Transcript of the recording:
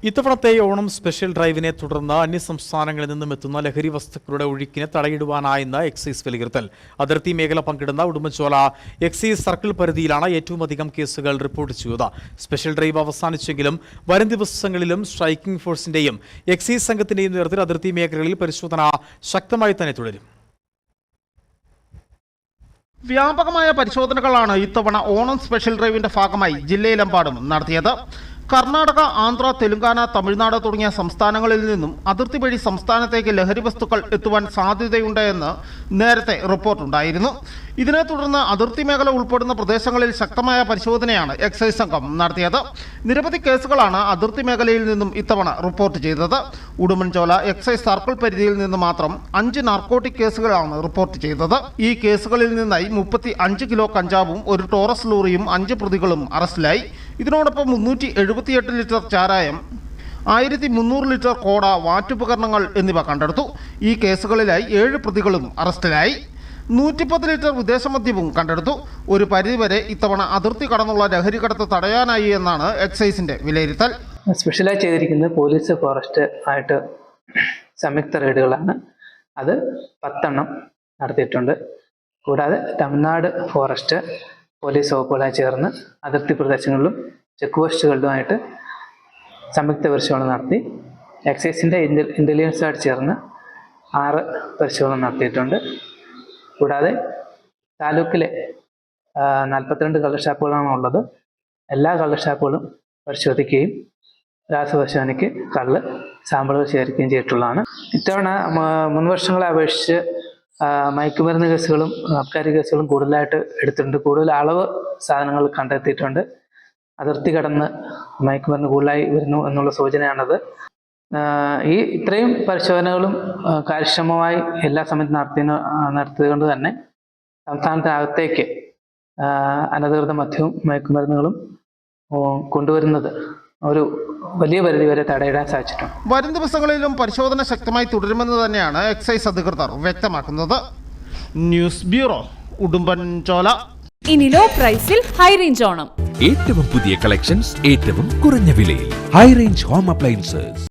ഇത്തവണത്തെ ഓണം സ്പെഷ്യൽ ഡ്രൈവിനെ തുടർന്ന് അന്യസംസ്ഥാനങ്ങളിൽ നിന്നും എത്തുന്ന ലഹരി വസ്തുക്കളുടെ ഒഴുക്കിനെ തടയിടുവാനായെന്ന് എക്സൈസ് വിലയിരുത്തൽ. അതിർത്തി മേഖല പങ്കിടുന്ന ഉടുമ്പൻചോല എക്സൈസ് സർക്കിൾ പരിധിയിലാണ് ഏറ്റവും അധികം കേസുകൾ റിപ്പോർട്ട് ചെയ്തത്. സ്പെഷ്യൽ ഡ്രൈവ് അവസാനിച്ചെങ്കിലും വരും ദിവസങ്ങളിലും സ്ട്രൈക്കിംഗ് ഫോഴ്സിന്റെയും എക്സൈസ് സംഘത്തിന്റെയും നേതൃത്വത്തിൽ അതിർത്തി മേഖലകളിൽ പരിശോധന ശക്തമായി തന്നെ തുടരും. വ്യാപകമായ പരിശോധനകളാണ് ഇത്തവണ ഓണം സ്പെഷ്യൽ ഡ്രൈവിന്റെ ഭാഗമായി ജില്ലയിലെമ്പാടും നടത്തിയത്. കർണാടക, ആന്ധ്ര, തെലുങ്കാന, തമിഴ്നാട് തുടങ്ങിയ സംസ്ഥാനങ്ങളിൽ നിന്നും അതിർത്തി വഴി സംസ്ഥാനത്തേക്ക് ലഹരി വസ്തുക്കൾ എത്തുവാൻ സാധ്യതയുണ്ട് എന്ന് നേരത്തെ റിപ്പോർട്ടുണ്ടായിരുന്നു. ഇതിനെ തുടർന്ന് അതിർത്തി മേഖല ഉൾപ്പെടുന്ന പ്രദേശങ്ങളിൽ ശക്തമായ പരിശോധനയാണ് എക്സൈസ് സംഘം നടത്തിയത്. നിരവധി കേസുകളാണ് അതിർത്തി മേഖലയിൽ നിന്നും ഇത്തവണ റിപ്പോർട്ട് ചെയ്തത്. ഉടുമ്പൻചോല എക്സൈസ് സർക്കിൾ പരിധിയിൽ നിന്ന് മാത്രം 5 നാർക്കോട്ടിക് കേസുകളാണ് റിപ്പോർട്ട് ചെയ്തത്. ഈ കേസുകളിൽ നിന്നായി 35 കിലോ കഞ്ചാവും ഒരു ടോറസ് ലോറിയും 5 പ്രതികളും അറസ്റ്റിലായി. ഇതിനോടൊപ്പം 378 ലിറ്റർ ചാരായം, 1300 ലിറ്റർ കോട, വാറ്റുപകരണങ്ങൾ എന്നിവ കണ്ടെടുത്തു. ഈ കേസുകളിലായി 7 പ്രതികളും അറസ്റ്റിലായി. 110 ലിറ്റർ വിദേശമദ്യവും കണ്ടെടുത്തു. ഒരു പരിധിവരെ ഇത്തവണ അതിർത്തി കടന്നുള്ള ലഹരി കടത്ത് തടയാനായി എന്നാണ് എക്സൈസിന്റെ വിലയിരുത്തൽ. സ്പെഷ്യലായി ചെയ്തിരിക്കുന്നത് പോലീസ് ഫോറസ്റ്റ് ആയിട്ട് സംയുക്ത റെയ്ഡുകളാണ്. അത് 10 എണ്ണം നടത്തിയിട്ടുണ്ട്. കൂടാതെ തമിഴ്നാട് ഫോറസ്റ്റ് പോലീസ് വകുപ്പുകളായി ചേർന്ന് അതിർത്തി പ്രദേശങ്ങളിലും ചെക്ക് പോസ്റ്റുകളിലുമായിട്ട് സംയുക്ത പരിശോധന നടത്തി. എക്സൈസിൻ്റെ ഇൻ്റലിജൻസുമായിട്ട് ചേർന്ന് 6 പരിശോധന നടത്തിയിട്ടുണ്ട്. കൂടാതെ താലൂക്കിലെ 42 കള്ളുഷാപ്പുകളാണ് ഉള്ളത്. എല്ലാ കള്ളുഷാപ്പുകളും പരിശോധിക്കുകയും രാസപരിശോധനയ്ക്ക് കള്ള് സാമ്പിളുകൾ ശേഖരിക്കുകയും ചെയ്തിട്ടുള്ളതാണ്. ഇത്തവണ മുൻവർഷങ്ങളെ അപേക്ഷിച്ച് മയക്കുമരുന്ന് കേസുകളും അബ്കാരി കേസുകളും കൂടുതലായിട്ട് എടുത്തിട്ടുണ്ട്. കൂടുതൽ അളവ് സാധനങ്ങൾ കണ്ടെത്തിയിട്ടുണ്ട്. അതിർത്തി കടന്ന് മയക്കുമരുന്ന് കൂടുതലായി വരുന്നു എന്നുള്ള സൂചനയാണത്. ഇത്രയും പരിശോധനകളും കാര്യക്ഷമമായി എല്ലാ സമയത്തും നടത്തിയതുകൊണ്ട് തന്നെ സംസ്ഥാനത്തിനകത്തേക്ക് അനധികൃത മദ്യവും മയക്കുമരുന്നുകളും കൊണ്ടുവരുന്നത് ഒരു വലിയ പരിധി വരെ തടയിടാൻ സാധിച്ചിട്ടുണ്ട്. വരും ദിവസങ്ങളിലും പരിശോധന ശക്തമായി തുടരുമെന്ന് തന്നെയാണ് എക്സൈസ് അധികൃതർ വ്യക്തമാക്കുന്നത്. News bureau, Udumbanchola. ഇനി ലോ പ്രൈസിൽ ഹൈ റേഞ്ച് ഓണം. ഏറ്റവും പുതിയ കളക്ഷൻസ് ഏറ്റവും കുറഞ്ഞ വിലയിൽ. High range home appliances.